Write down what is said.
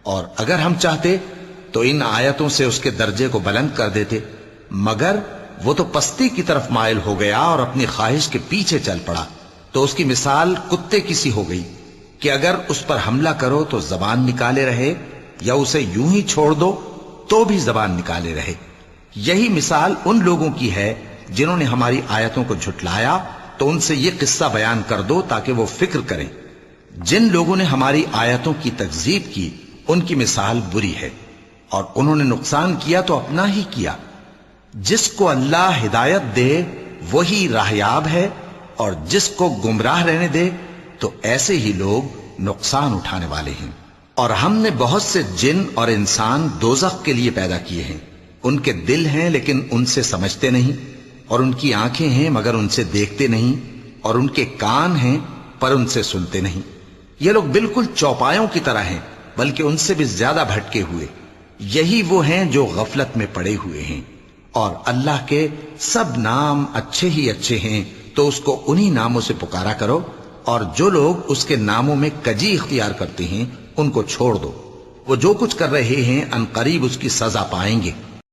اور اگر ہم چاہتے تو ان آیتوں سے اس کے درجے کو بلند کر دیتے، مگر وہ تو پستی کی طرف مائل ہو گیا اور اپنی خواہش کے پیچھے چل پڑا، تو اس کی مثال کتے کی سی ہو گئی کہ اگر اس پر حملہ کرو تو زبان نکالے رہے، یا اسے یوں ہی چھوڑ دو تو بھی زبان نکالے رہے۔ یہی مثال ان لوگوں کی ہے جنہوں نے ہماری آیتوں کو جھٹلایا، تو ان سے یہ قصہ بیان کر دو تاکہ وہ فکر کریں۔ جن لوگوں نے ہماری آیتوں کی تکذیب کی ان کی مثال بری ہے، اور انہوں نے نقصان کیا تو اپنا ہی کیا۔ جس کو اللہ ہدایت دے وہی راہیاب ہے، اور جس کو گمراہ رہنے دے تو ایسے ہی لوگ نقصان اٹھانے والے ہیں۔ اور ہم نے بہت سے جن اور انسان دوزخ کے لیے پیدا کیے ہیں، ان کے دل ہیں لیکن ان سے سمجھتے نہیں، اور ان کی آنکھیں ہیں مگر ان سے دیکھتے نہیں، اور ان کے کان ہیں پر ان سے سنتے نہیں۔ یہ لوگ بالکل چوپایوں کی طرح ہیں، بلکہ ان سے بھی زیادہ بھٹکے ہوئے۔ یہی وہ ہیں جو غفلت میں پڑے ہوئے ہیں۔ اور اللہ کے سب نام اچھے ہی اچھے ہیں، تو اس کو انہی ناموں سے پکارا کرو، اور جو لوگ اس کے ناموں میں کجی اختیار کرتے ہیں ان کو چھوڑ دو۔ وہ جو کچھ کر رہے ہیں ان قریب اس کی سزا پائیں گے۔